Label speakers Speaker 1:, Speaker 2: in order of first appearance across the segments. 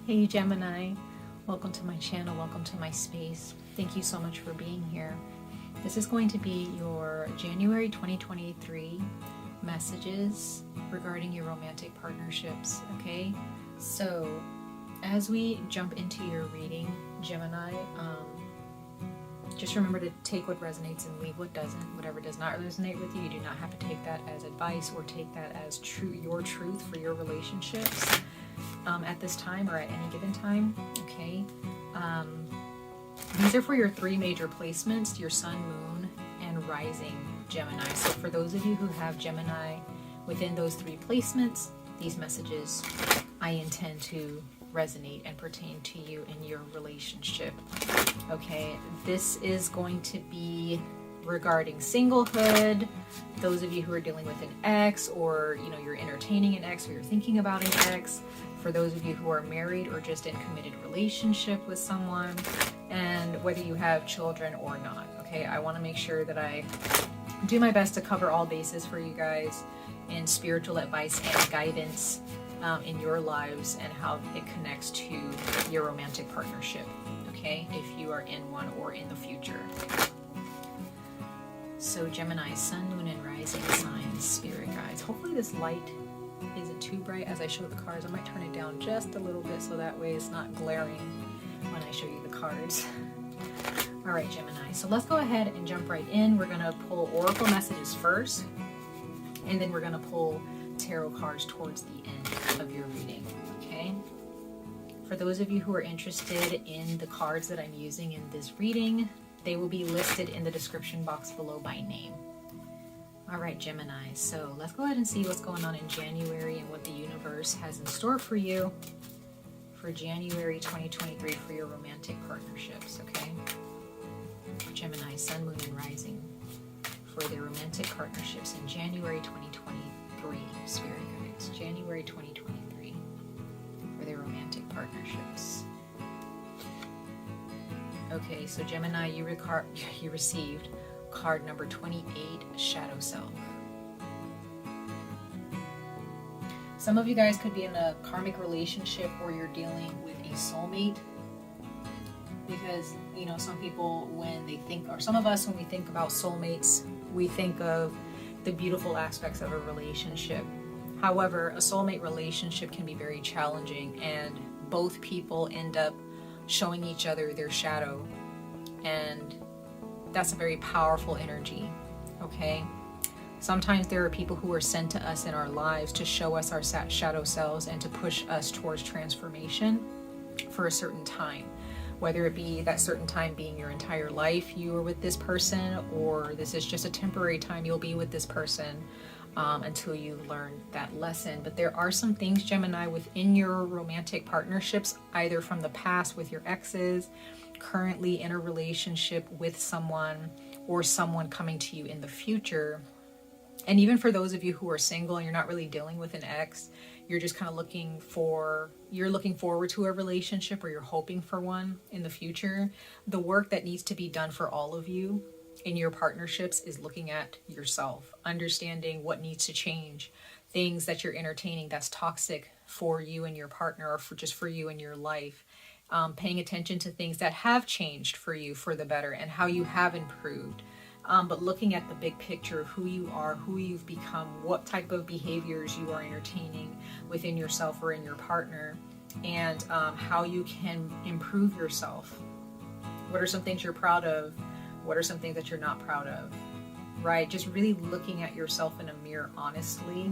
Speaker 1: Hey Gemini, welcome to my channel, welcome to my space. Thank you so much for being here. This is going to be your January 2023 messages regarding your romantic partnerships, okay? So as we jump into your reading, Gemini, just remember to take what resonates and leave what doesn't. Whatever does not resonate with you, you do not have to take that as advice or take that as your truth for your relationships. At this time or at any given time, okay? These are for your three major placements, your sun, moon, and rising Gemini. So for those of you who have Gemini within those three placements, these messages I intend to resonate and pertain to you in your relationship, okay? This is going to be regarding singlehood, those of you who are dealing with an ex, or you're entertaining an ex, or you're thinking about an ex, for those of you who are married or just in committed relationship with someone, and whether you have children or not, okay? I want to make sure that I do my best to cover all bases for you guys in spiritual advice and guidance in your lives and how it connects to your romantic partnership, okay? If you are in one or in the future. So Gemini, sun, moon, and rising signs, spirit guides. Hopefully this light isn't too bright as I show the cards. I might turn it down just a little bit so that way it's not glaring when I show you the cards. All right, Gemini. So let's go ahead and jump right in. We're going to pull oracle messages first, and then we're going to pull tarot cards towards the end of your reading, okay? For those of you who are interested in the cards that I'm using in this reading, they will be listed in the description box below by name. All right, Gemini, so let's go ahead and see what's going on in January and what the universe has in store for you for January 2023 for your romantic partnerships, okay? Gemini, sun, moon, and rising for their romantic partnerships in January 2023, spirit guides, January 2023 for their romantic partnerships. Okay, so Gemini, you received card number 28, Shadow Self. Some of you guys could be in a karmic relationship or you're dealing with a soulmate, because some people, when they think, or some of us, when we think about soulmates, we think of the beautiful aspects of a relationship. However, a soulmate relationship can be very challenging, and both people end up showing each other their shadow, and that's a very powerful energy, okay? Sometimes there are people who are sent to us in our lives to show us our shadow selves and to push us towards transformation for a certain time, whether it be that certain time being your entire life you are with this person, or this is just a temporary time you'll be with this person until you learn that lesson. But there are some things, Gemini, within your romantic partnerships, either from the past with your exes, currently in a relationship with someone, or someone coming to you in the future. And even for those of you who are single and you're not really dealing with an ex, you're just kind of looking forward to a relationship, or you're hoping for one in the future. The work that needs to be done for all of you in your partnerships is looking at yourself, understanding what needs to change, things that you're entertaining that's toxic for you and your partner, or for you and your life. Paying attention to things that have changed for you for the better and how you have improved. But looking at the big picture of who you are, who you've become, what type of behaviors you are entertaining within yourself or in your partner, and how you can improve yourself. What are some things you're proud of? What are some things that you're not proud of? Right? Just really looking at yourself in a mirror honestly.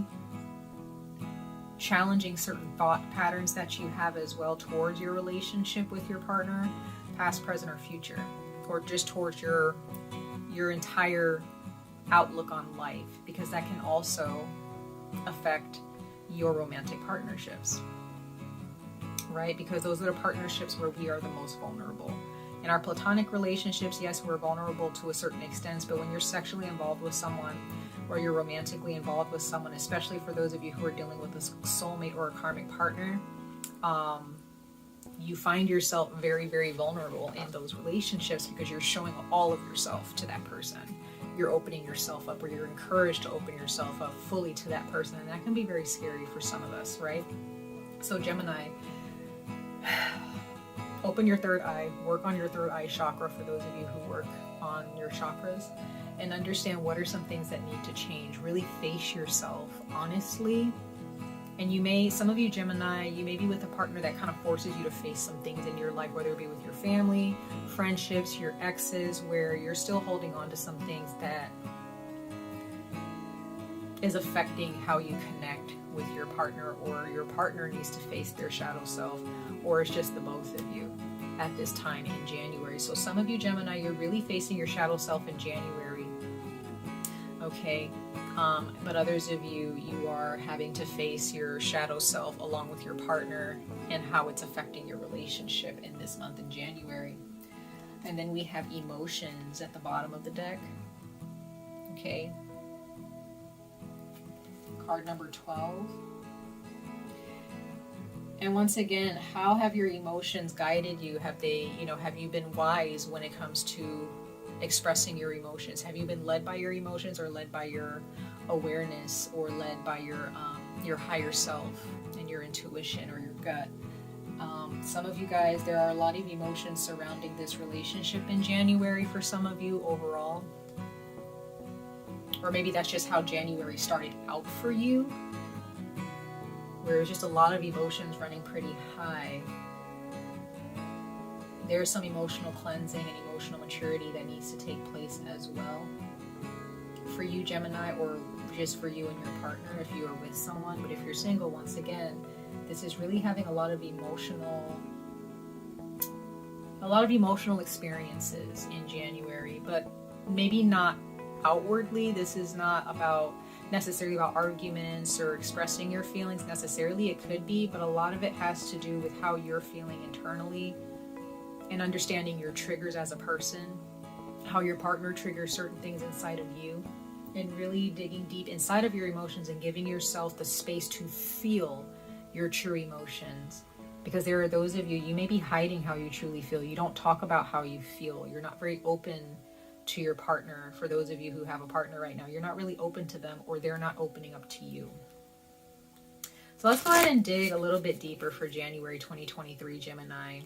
Speaker 1: Challenging certain thought patterns that you have as well towards your relationship with your partner, past, present, or future, or just towards your entire outlook on life, because that can also affect your romantic partnerships, right? Because those are the partnerships where we are the most vulnerable. In our platonic relationships, yes, we're vulnerable to a certain extent, but when you're sexually involved with someone, or you're romantically involved with someone, especially for those of you who are dealing with a soulmate or a karmic partner, you find yourself very, very vulnerable in those relationships, because you're showing all of yourself to that person. You're opening yourself up, or you're encouraged to open yourself up fully to that person, and that can be very scary for some of us, right? So Gemini, open your third eye, work on your third eye chakra for those of you who work on your chakras, and understand what are some things that need to change. Really face yourself honestly. And you may, some of you Gemini, you may be with a partner that kind of forces you to face some things in your life, whether it be with your family, friendships, your exes, where you're still holding on to some things that is affecting how you connect with your partner, or your partner needs to face their shadow self, or it's just the both of you at this time in January. So some of you Gemini, you're really facing your shadow self in January, okay? But others of you, you are having to face your shadow self along with your partner and how it's affecting your relationship in this month in January. And then we have emotions at the bottom of the deck, okay? Card number 12. And once again, how have your emotions guided you? Have they, have you been wise when it comes to expressing your emotions? Have you been led by your emotions, or led by your awareness, or led by your higher self and your intuition or your gut? Some of you guys, there are a lot of emotions surrounding this relationship in January for some of you overall. Or maybe that's just how January started out for you, where there's just a lot of emotions running pretty high. There's some emotional cleansing and emotional maturity that needs to take place as well for you Gemini, or just for you and your partner if you are with someone. But if you're single, once again, this is really having a lot of emotional experiences in January, but maybe not outwardly. This is not about necessarily about arguments or expressing your feelings necessarily. It could be, but a lot of it has to do with how you're feeling internally and understanding your triggers as a person, how your partner triggers certain things inside of you, and really digging deep inside of your emotions and giving yourself the space to feel your true emotions. Because there are those of you, you may be hiding how you truly feel. You don't talk about how you feel. You're not very open to your partner. For those of you who have a partner right now, you're not really open to them, or they're not opening up to you. So let's go ahead and dig a little bit deeper for January 2023 Gemini,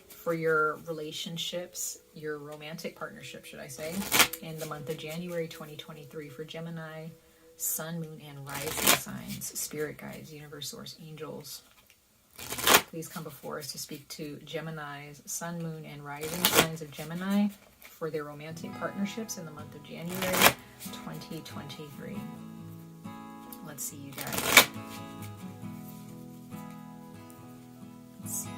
Speaker 1: for your relationships, your romantic partnership, should I say, in the month of January 2023 for Gemini, sun, moon, and rising signs. Spirit guides, universe, source, angels, please come before us to speak to Gemini's sun, moon, and rising signs of Gemini for their romantic partnerships in the month of January 2023. Let's see, you guys. Let's see.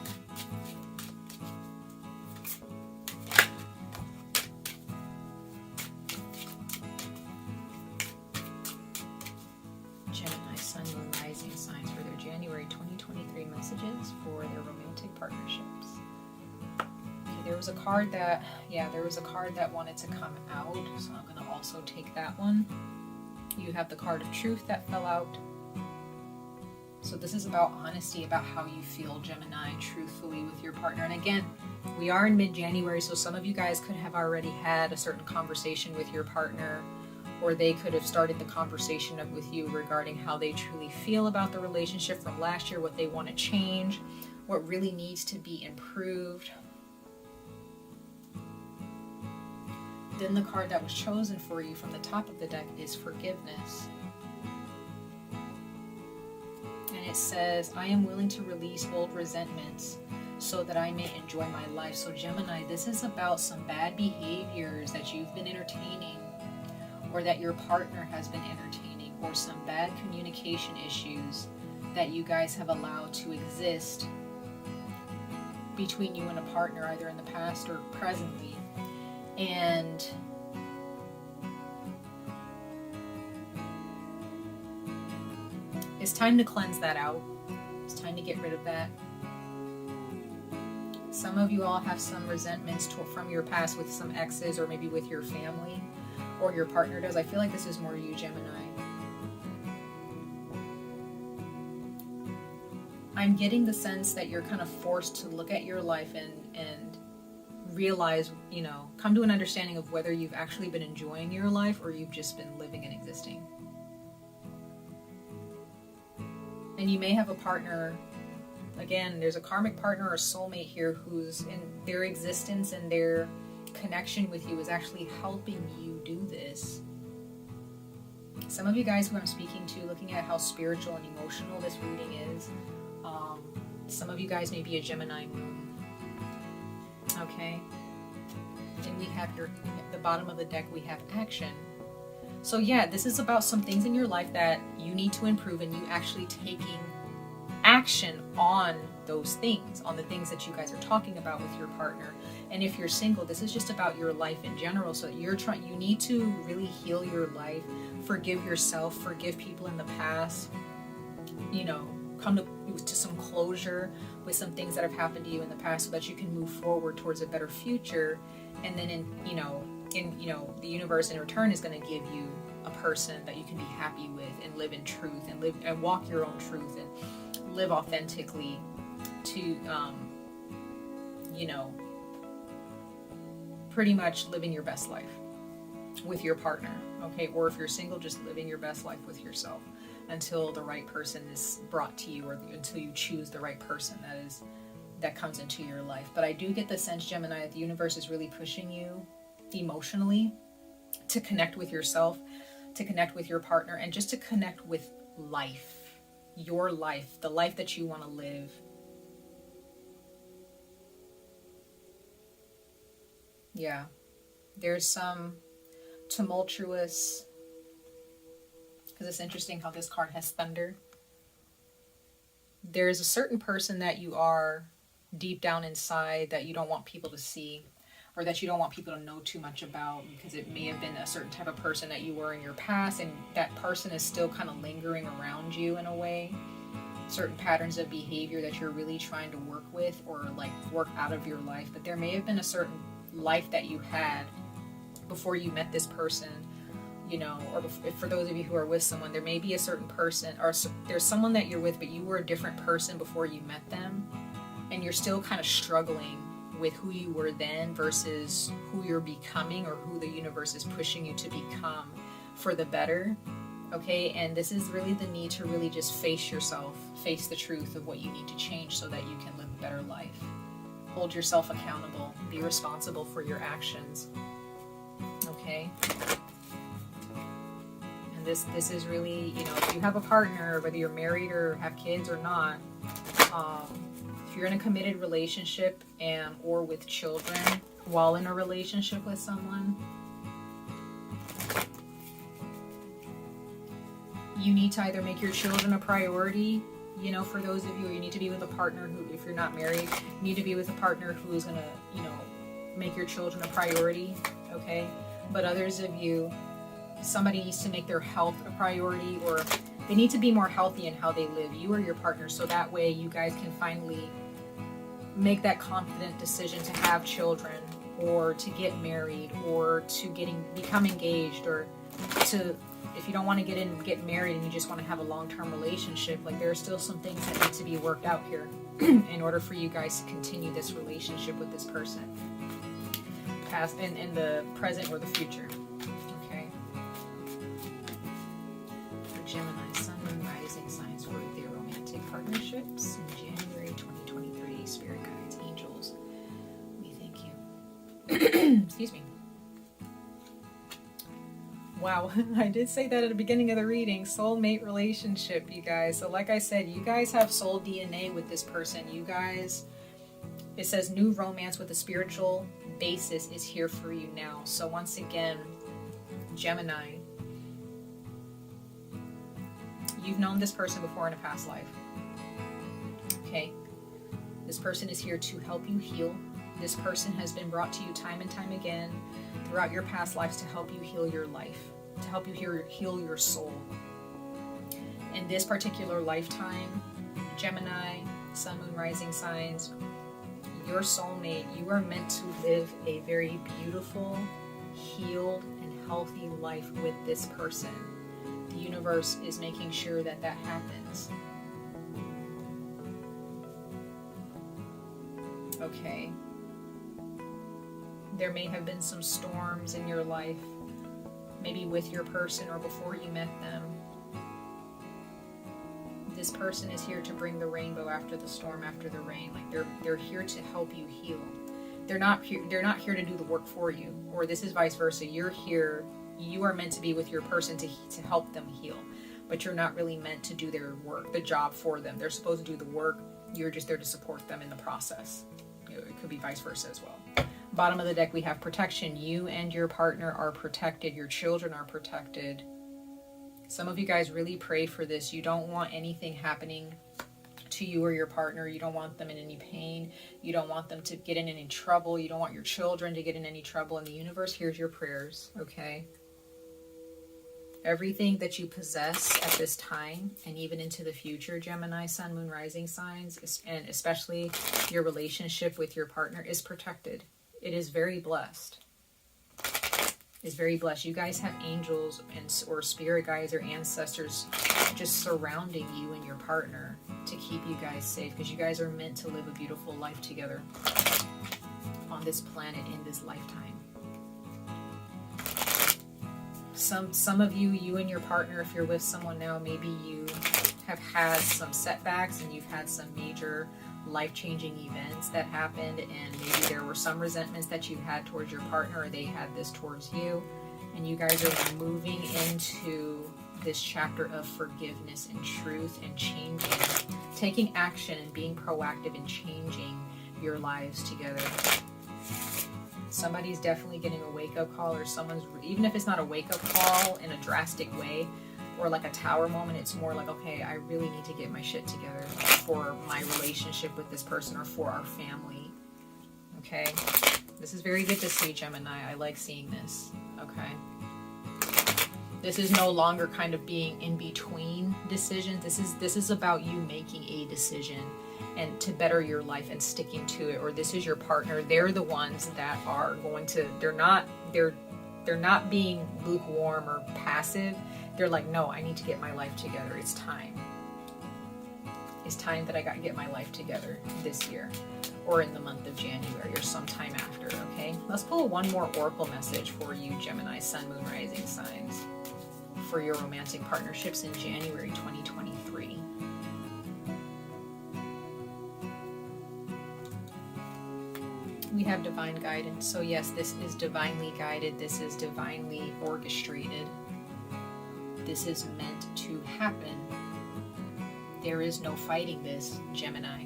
Speaker 1: Gemini, sun, moon, rising signs for their January 2023 messages for their romantic partnerships. There was a card that, wanted to come out, so I'm going to also take that one. You have the card of truth that fell out. So this is about honesty, about how you feel, Gemini, truthfully with your partner. And again, we are in mid-January, so some of you guys could have already had a certain conversation with your partner, or they could have started the conversation with you regarding how they truly feel about the relationship from last year, what they want to change, what really needs to be improved. Then the card that was chosen for you from the top of the deck is forgiveness. And it says, I am willing to release old resentments so that I may enjoy my life. So Gemini, this is about some bad behaviors that you've been entertaining, or that your partner has been entertaining, or some bad communication issues that you guys have allowed to exist between you and a partner, either in the past or presently. And it's time to cleanse that out. It's time to get rid of that. Some of you all have some resentments from your past with some exes, or maybe with your family, or your partner does. I feel like this is more you, Gemini. I'm getting the sense that you're kind of forced to look at your life and realize, come to an understanding of whether you've actually been enjoying your life, or you've just been living and existing. And you may have a partner again, there's a karmic partner or soulmate here who's in their existence and their connection with you is actually helping you do this. Some of you guys who I'm speaking to, looking at how spiritual and emotional this reading is, some of you guys may be a Gemini moon. Okay? And we have the bottom of the deck, we have action. So yeah, this is about some things in your life that you need to improve, and you actually taking action on those things, on the things that you guys are talking about with your partner. And if you're single, this is just about your life in general. So you need to really heal your life, forgive yourself, forgive people in the past, you know, come to some closure with some things that have happened to you in the past so that you can move forward towards a better future. And then the universe in return is going to give you a person that you can be happy with and live in truth and walk your own truth and live authentically to pretty much living your best life with your partner. Okay, or if you're single, just living your best life with yourself until the right person is brought to you, or until you choose the right person that comes into your life. But I do get the sense, Gemini, that the universe is really pushing you emotionally to connect with yourself, to connect with your partner, and just to connect with life, your life, the life that you want to live. Yeah, there's some tumultuous, because it's interesting how this card has thunder. There's a certain person that you are deep down inside that you don't want people to see, or that you don't want people to know too much about, because it may have been a certain type of person that you were in your past, and that person is still kind of lingering around you in a way. Certain patterns of behavior that you're really trying to work with, or like work out of your life. But there may have been a certain life that you had before you met this person, you know, or for those of you who are with someone, there may be a certain person, or there's someone that you're with, but you were a different person before you met them, and you're still kind of struggling with who you were then versus who you're becoming, or who the universe is pushing you to become for the better. Okay, and this is really the need to really just face yourself, face the truth of what you need to change so that you can live a better life. Hold yourself accountable, be responsible for your actions. Okay? And this is really, you know, if you have a partner, whether you're married or have kids or not, if you're in a committed relationship or with children while in a relationship with someone, you need to either make your children a priority, you know, for those of you, or you need to be with a partner who, if you're not married, you need to be with a partner who is going to, you know, make your children a priority, okay? But others of you, somebody needs to make their health a priority, or they need to be more healthy in how they live, you or your partner, so that way you guys can finally make that confident decision to have children, or to get married, or to become engaged, or to, if you don't want to get married and you just want to have a long-term relationship, like there are still some things that need to be worked out here in order for you guys to continue this relationship with this person, past and in the present or the future. Okay. For Gemini, Sun, Moon, Rising signs for their romantic partnerships in January 2023, spirit guides, angels, we thank you. Excuse me. Wow, I did say that at the beginning of the reading, soulmate relationship, you guys. So like I said, you guys have soul DNA with this person. You guys, it says new romance with a spiritual basis is here for you now. So once again, Gemini, you've known this person before in a past life. Okay, this person is here to help you heal. This person has been brought to you time and time again throughout your past lives to help you heal your life, to help you heal your soul. In this particular lifetime, Gemini, Sun, Moon, Rising signs, your soulmate, you are meant to live a very beautiful, healed, and healthy life with this person. The universe is making sure that that happens. Okay. There may have been some storms in your life, maybe with your person or before you met them. this person is here to bring the rainbow after the storm, after the rain. Like they're here to help you heal. They're not here to do the work for you. Or this is vice versa. You're here, you are meant to be with your person to help them heal. But you're not really meant to do their work, the job for them. They're supposed to do the work. You're just there to support them in the process. It could be vice versa as well. Bottom of the deck, we have protection. You and your partner are protected. Your children are protected. Some of you guys really pray for this. You don't want anything happening to you or your partner. You don't want them in any pain. You don't want them to get in any trouble. You don't want your children to get in any trouble. And the universe hears your prayers, okay? Everything that you possess at this time and even into the future, Gemini, Sun, Moon, Rising signs, and especially your relationship with your partner is protected. It is very blessed. It's very blessed. You guys have angels or spirit guides or ancestors just surrounding you and your partner to keep you guys safe, because you guys are meant to live a beautiful life together on this planet in this lifetime. Some of you and your partner, if you're with someone now, maybe you have had some setbacks and you've had some major life-changing events that happened, and maybe there were some resentments that you had towards your partner, or they had this towards you, and you guys are moving into this chapter of forgiveness and truth and changing, taking action and being proactive in changing your lives together. Somebody's definitely getting a wake-up call, or someone's, even if it's not a wake-up call in a drastic way or like a tower moment, it's more like, okay, I really need to get my shit together for my relationship with this person or for our family. Okay, this is very good to see, Gemini. I like seeing this. Okay, this is no longer kind of being in between decisions. This is about you making a decision and to better your life and sticking to it. Or this is your partner. They're the ones that are going to, they're not being lukewarm or passive. They're like, no, I need to get my life together. It's time. It's time that I got to get my life together this year, or in the month of January, or sometime after. Okay, let's pull one more oracle message for you, Gemini, Sun, Moon, Rising signs, for your romantic partnerships in January 2023. We have divine guidance. So yes, this is divinely guided. This is divinely orchestrated. This is meant to happen. There is no fighting this, Gemini.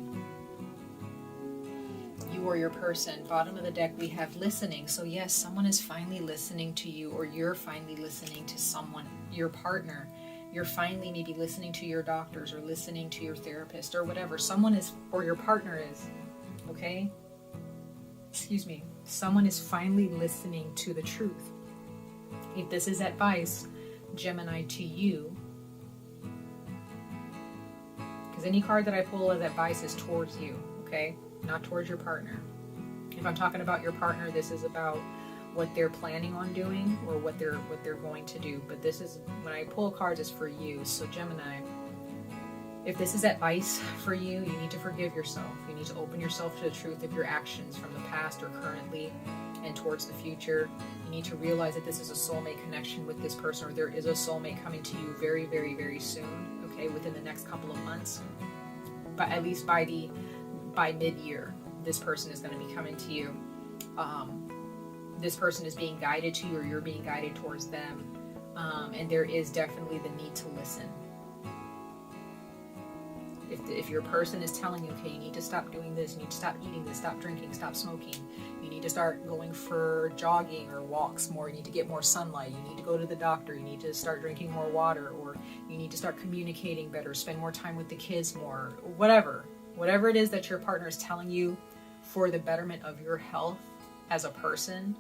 Speaker 1: You or your person. Bottom of the deck, we have listening. So yes, someone is finally listening to you, or you're finally listening to someone, your partner. You're finally maybe listening to your doctors or listening to your therapist or whatever. Someone is, or your partner is, okay? Excuse me. Someone is finally listening to the truth. If this is advice, Gemini, to you, because any card that I pull as advice is towards you, okay? Not towards your partner. If I'm talking about your partner, this is about what they're planning on doing or what they're going to do. But this is, when I pull cards, is for you. So Gemini, if this is advice for you, you need to forgive yourself. You need to open yourself to the truth of your actions from the past or currently and towards the future. You need to realize that this is a soulmate connection with this person, or there is a soulmate coming to you very, very, very soon, okay, within the next couple of months. But at least by mid-year, this person is going to be coming to you. This person is being guided to you, or you're being guided towards them. And there is definitely the need to listen. If your person is telling you, okay, you need to stop doing this, you need to stop eating this, stop drinking, stop smoking, you need to start going for jogging or walks more, you need to get more sunlight, you need to go to the doctor, you need to start drinking more water, or you need to start communicating better, spend more time with the kids more, whatever it is that your partner is telling you for the betterment of your health as a person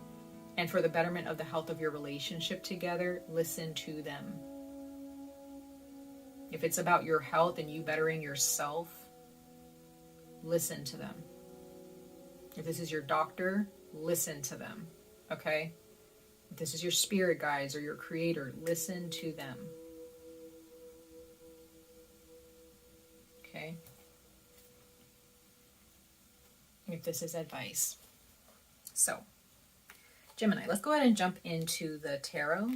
Speaker 1: and for the betterment of the health of your relationship together, listen to them. If it's about your health and you bettering yourself, listen to them. If this is your doctor, listen to them, okay? If this is your spirit guides or your creator, listen to them. Okay? If this is advice. So, Gemini, let's go ahead and jump into the tarot.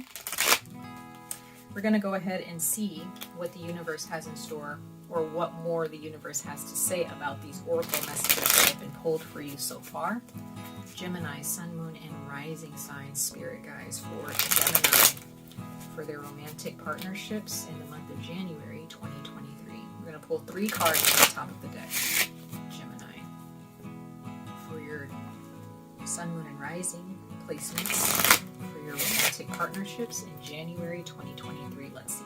Speaker 1: we're going to go ahead and see what the universe has in store, or what more the universe has to say about these oracle messages that have been pulled for you so far. Gemini, Sun, Moon, and Rising signs, spirit guides, for Gemini for their romantic partnerships in the month of January 2023. We're going to pull 3 cards from the top of the deck. Gemini, for your Sun, Moon, and Rising placements for your romantic partnerships in January 2023. Let's see.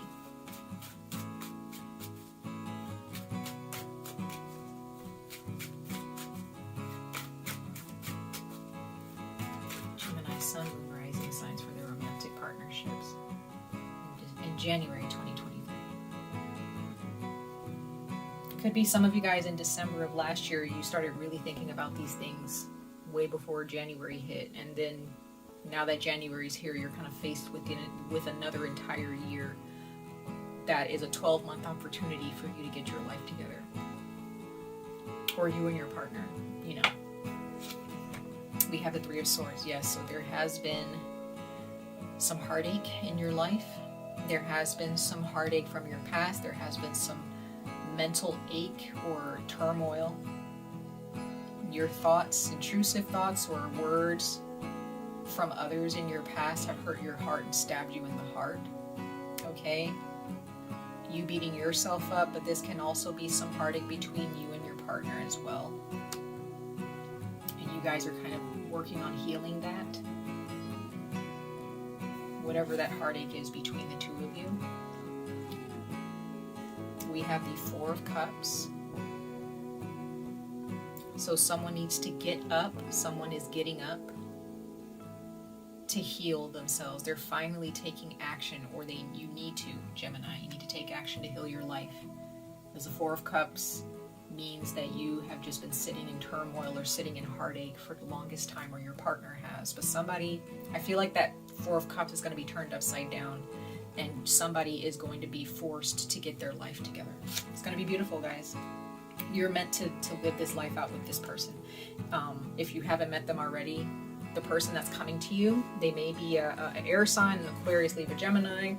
Speaker 1: Gemini, Sun, Moon, Rising signs for their romantic partnerships in January 2023. Could be some of you guys in December of last year, you started really thinking about these things way before January hit, and then now that January's here, you're kind of faced with another entire year that is a 12-month opportunity for you to get your life together, or you and your partner, you know. We have the 3 of Swords. Yes, so there has been some heartache in your life. There has been some heartache from your past. There has been some mental ache or turmoil. Your thoughts, intrusive thoughts or words from others in your past have hurt your heart and stabbed you in the heart. Okay? You beating yourself up, but this can also be some heartache between you and your partner as well. And you guys are kind of working on healing that. Whatever that heartache is between the 2 of you. We have the 4 of Cups. So someone needs to get up. Someone is getting up to heal themselves. They're finally taking action, or you need to, Gemini. You need to take action to heal your life. Because the 4 of Cups means that you have just been sitting in turmoil or sitting in heartache for the longest time, or your partner has. But somebody, I feel like that 4 of Cups is going to be turned upside down, and somebody is going to be forced to get their life together. It's going to be beautiful, guys. You're meant to live this life out with this person. If you haven't met them already, the person that's coming to you, they may be an air sign, an Aquarius, Libra, Gemini,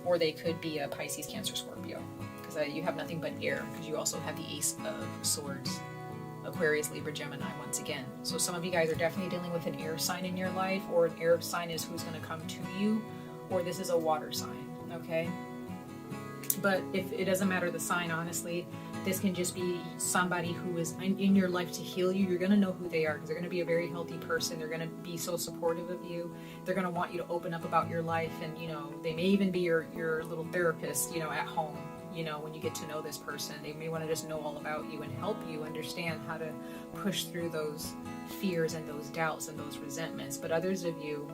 Speaker 1: or they could be a Pisces, Cancer, Scorpio. Because you have nothing but air, because you also have the Ace of Swords, Aquarius, Libra, Gemini, once again. So some of you guys are definitely dealing with an air sign in your life, or an air sign is who's going to come to you, or this is a water sign, okay? But if it doesn't matter the sign, honestly, this can just be somebody who is in your life to heal you. You're going to know who they are, because they're going to be a very healthy person. They're going to be so supportive of you. They're going to want you to open up about your life, and, you know, they may even be your little therapist, you know, at home. You know, when you get to know this person, they may want to just know all about you and help you understand how to push through those fears and those doubts and those resentments. But others of you,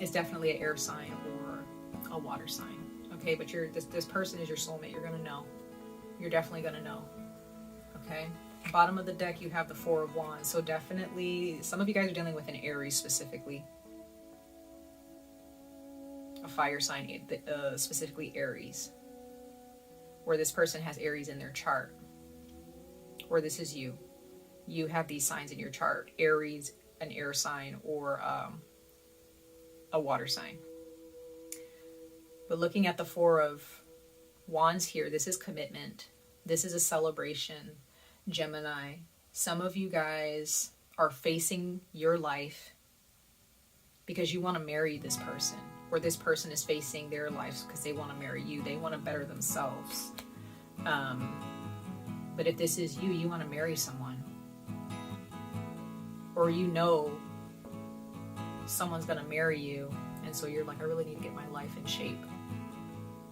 Speaker 1: it's definitely an air sign or a water sign. Okay, but this person is your soulmate. You're going to know. You're definitely going to know. Okay? Bottom of the deck, you have the 4 of Wands. So definitely, some of you guys are dealing with an Aries specifically. A fire sign, specifically Aries. Where this person has Aries in their chart. Or this is you. You have these signs in your chart. Aries, an air sign, or a water sign. But looking at the 4 of Wands here, this is commitment. This is a celebration. Gemini, some of you guys are facing your life because you want to marry this person, or this person is facing their lives because they want to marry you. They want to better themselves. But if this is you, you want to marry someone, or you know someone's going to marry you, and so you're like, I really need to get my life in shape.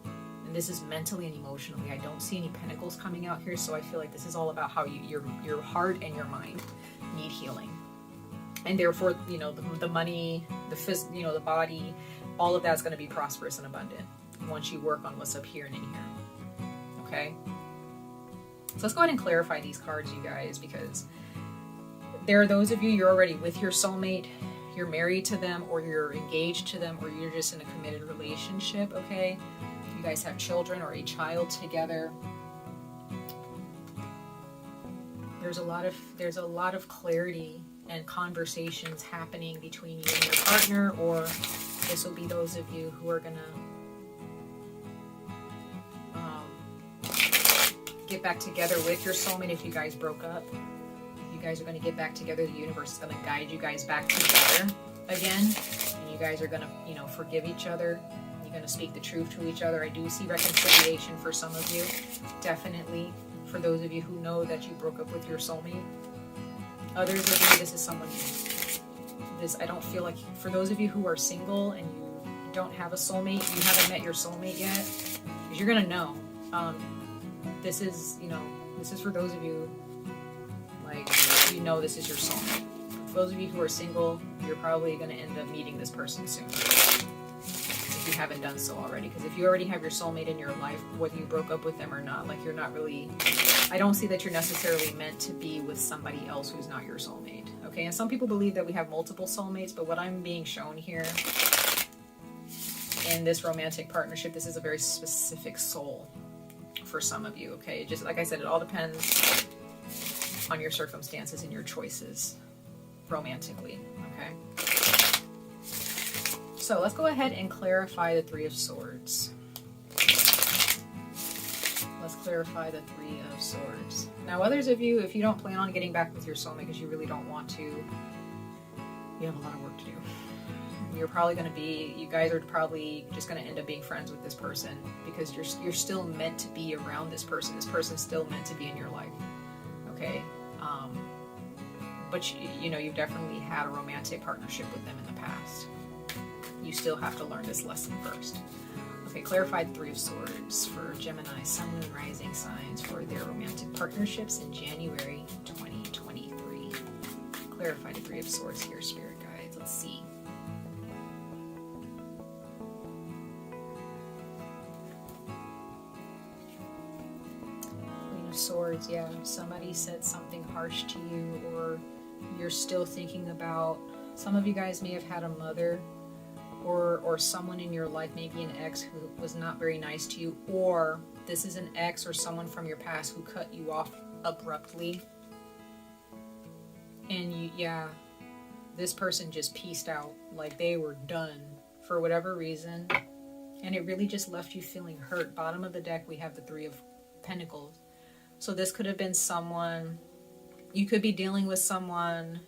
Speaker 1: And this is mentally and emotionally. I don't see any pentacles coming out here, so I feel like this is all about how your heart and your mind need healing. And therefore, you know, the money, the body, all of that's going to be prosperous and abundant once you work on what's up here and in here. Okay? So let's go ahead and clarify these cards, you guys, because there are those of you, you're already with your soulmate, you're married to them, or you're engaged to them, or you're just in a committed relationship, okay? You guys have children or a child together. There's a lot of clarity and conversations happening between you and your partner, or This will be those of you who are gonna get back together with your soulmate if you guys broke up. You guys are going to get back together. The universe is going to guide you guys back together again. And you guys are going to, you know, forgive each other. You're going to speak the truth to each other. I do see reconciliation for some of you. Definitely for those of you who know that you broke up with your soulmate. Others of you, this is someone I don't feel like, for those of you who are single and you don't have a soulmate, you haven't met your soulmate yet, because you're going to know. This is, you know, this is for those of you, like, you know this is your soulmate. For those of you who are single, you're probably going to end up meeting this person soon. If you haven't done so already. Because if you already have your soulmate in your life, whether you broke up with them or not, like, you're not really, I don't see that you're necessarily meant to be with somebody else who's not your soulmate. Okay, and some people believe that we have multiple soulmates, but what I'm being shown here in this romantic partnership, this is a very specific soul. For some of you, okay? Just like I said, it all depends on your circumstances and your choices romantically, okay? So let's go ahead and clarify the Three of Swords. Let's clarify the Three of Swords. Now, others of you, if you don't plan on getting back with your soulmate because you really don't want to, you have a lot of work to do. You're probably going to be, you guys are probably just going to end up being friends with this person because you're still meant to be around this person. This person's still meant to be in your life, okay? But you know, you've definitely had a romantic partnership with them in the past. You still have to learn this lesson first. Okay, clarify the Three of Swords for Gemini, Sun, Moon, Rising signs for their romantic partnerships in January 2023. Clarify the Three of Swords here, Spirit Guides. Let's see. Swords, yeah, somebody said something harsh to you, or you're still thinking about, some of you guys may have had a mother or someone in your life, maybe an ex who was not very nice to you, or this is an ex or someone from your past who cut you off abruptly, and you, yeah, this person just peaced out, like they were done for whatever reason, and it really just left you feeling hurt. Bottom of the deck we have the Three of Pentacles. So this could have been someone, you could be dealing with someone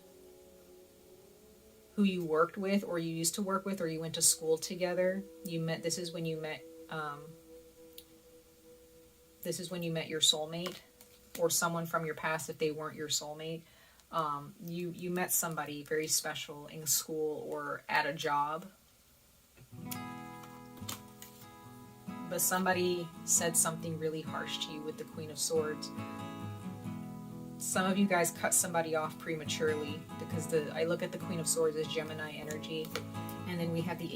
Speaker 1: who you worked with, or you used to work with, or you went to school together. You met, this is when you met your soulmate, or someone from your past if they weren't your soulmate. You met somebody very special in school or at a job. But somebody said something really harsh to you with the Queen of Swords. Some of you guys cut somebody off prematurely because I look at the Queen of Swords as Gemini energy, and then we have the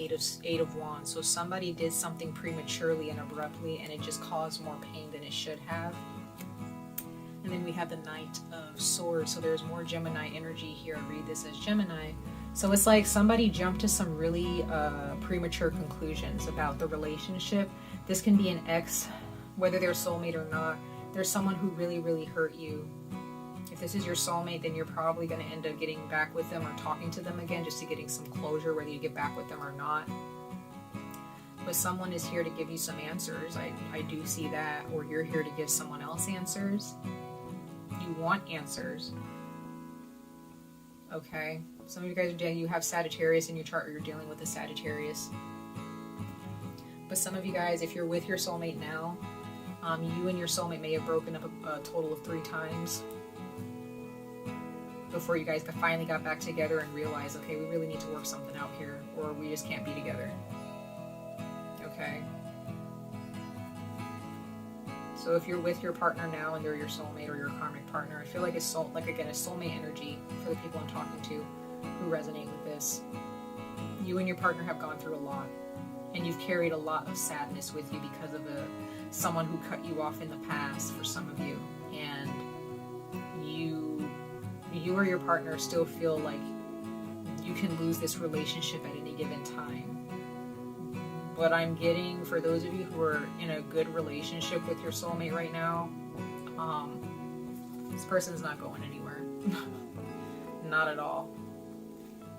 Speaker 1: Eight of Wands. So somebody did something prematurely and abruptly, and it just caused more pain than it should have. And then we have the Knight of Swords. So there's more Gemini energy here. I read this as Gemini. So it's like somebody jumped to some really premature conclusions about the relationship. This can be an ex, whether they're soulmate or not. There's someone who really, really hurt you. If this is your soulmate, then you're probably going to end up getting back with them or talking to them again just to getting some closure, whether you get back with them or not. But someone is here to give you some answers. I do see that. Or you're here to give someone else answers. You want answers. Okay. Some of you guys, you have Sagittarius in your chart, or you're dealing with a Sagittarius. But some of you guys, if you're with your soulmate now, you and your soulmate may have broken up a total of 3 times before you guys finally got back together and realized, okay, we really need to work something out here, or we just can't be together. Okay? So if you're with your partner now and they're your soulmate or your karmic partner, I feel like it's again, a soulmate energy for the people I'm talking to who resonate with this. You and your partner have gone through a lot, and you've carried a lot of sadness with you because of someone who cut you off in the past for some of you, and you or your partner still feel like you can lose this relationship at any given time. What I'm getting for those of you who are in a good relationship with your soulmate right now, this person's not going anywhere. Not at all.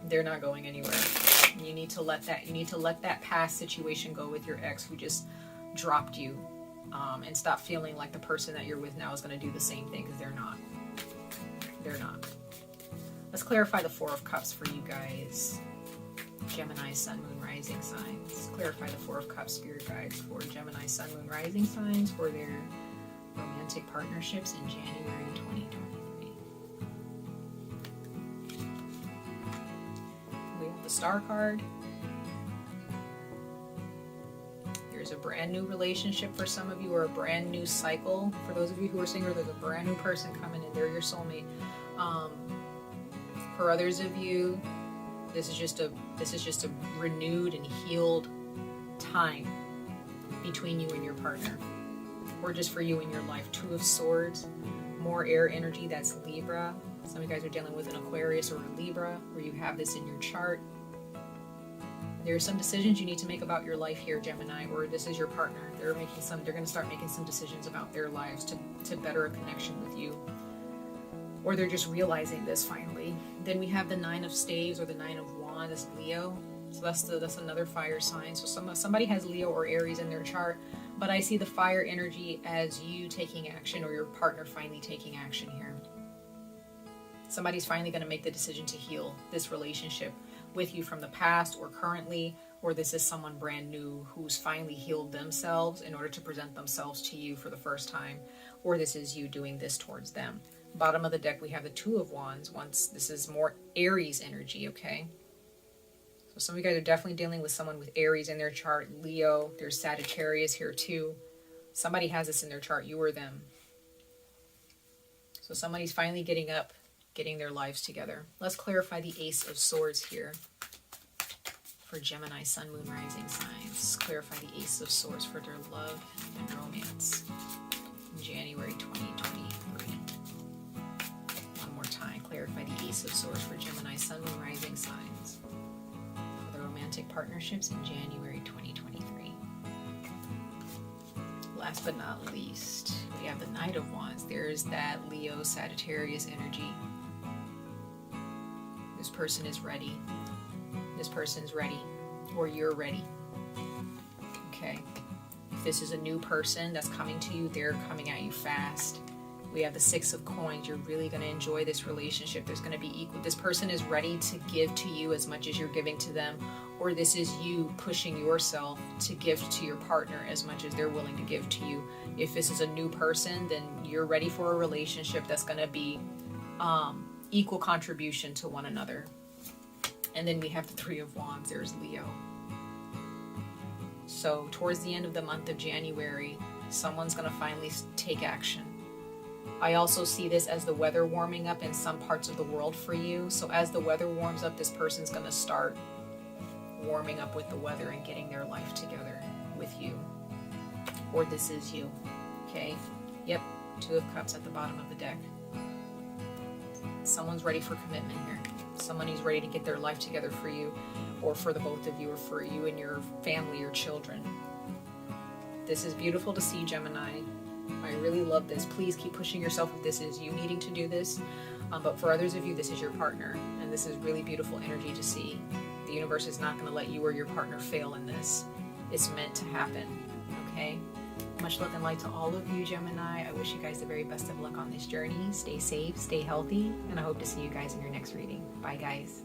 Speaker 1: They're not going anywhere. You need to let that past situation go with your ex who just dropped you, and stop feeling like the person that you're with now is going to do the same thing, because they're not. They're not. Let's clarify the Four of Cups for you guys. Gemini, Sun, Moon, Rising signs. Clarify the Four of Cups spirit guides for Gemini, Sun, Moon, Rising signs for their romantic partnerships in January 2023. We have the Star card. There's a brand new relationship for some of you, or a brand new cycle. For those of you who are single, there's a brand new person coming in. They're your soulmate. For others of you, this is just a renewed and healed time between you and your partner, or just for you in your life. Two of Swords, more air energy. That's Libra. Some of you guys are dealing with an Aquarius or a Libra, where you have this in your chart. There are some decisions you need to make about your life here, Gemini, or this is your partner. They're going to start making some decisions about their lives to better a connection with you. Or they're just realizing this finally. Then we have the Nine of Staves, or the Nine of Wands, that's Leo. So that's another fire sign. So somebody has Leo or Aries in their chart, but I see the fire energy as you taking action, or your partner finally taking action here. Somebody's finally going to make the decision to heal this relationship with you from the past or currently, or this is someone brand new who's finally healed themselves in order to present themselves to you for the first time, or this is you doing this towards them. Bottom of the deck, we have the Two of Wands. This is more Aries energy, okay? So some of you guys are definitely dealing with someone with Aries in their chart. Leo, there's Sagittarius here too. Somebody has this in their chart, you or them. So somebody's finally getting up, getting their lives together. Let's clarify the Ace of Swords here for Gemini, Sun, Moon, Rising signs. Clarify the Ace of Swords for their love and romance in January 2023. One more time. Clarify the Ace of Swords for Gemini, Sun, Moon, Rising signs for their romantic partnerships in January 2023. Last but not least, we have the Knight of Wands. There's that Leo, Sagittarius energy. This person is ready. This person's ready, or you're ready. Okay. If this is a new person that's coming to you, they're coming at you fast. We have the Six of Coins. You're really going to enjoy this relationship. There's going to be equal. This person is ready to give to you as much as you're giving to them, or this is you pushing yourself to give to your partner as much as they're willing to give to you. If this is a new person, then you're ready for a relationship that's going to be equal contribution to one another. And then we have the Three of Wands. There's Leo. So towards the end of the month of January, someone's going to finally take action. I also see this as the weather warming up in some parts of the world for you. So as the weather warms up, this person's going to start warming up with the weather and getting their life together with you. Or this is you. Okay? Yep. Two of Cups at the bottom of the deck. Someone's ready for commitment here. Someone who's ready to get their life together for you, or for the both of you, or for you and your family, your children. This is beautiful to see, Gemini. I really love this. Please keep pushing yourself if this is you needing to do this. But for others of you, this is your partner. And this is really beautiful energy to see. The universe is not going to let you or your partner fail in this. It's meant to happen. Okay? Much love and light to all of you, Gemini. I wish you guys the very best of luck on this journey. Stay safe, stay healthy, and I hope to see you guys in your next reading. Bye, guys.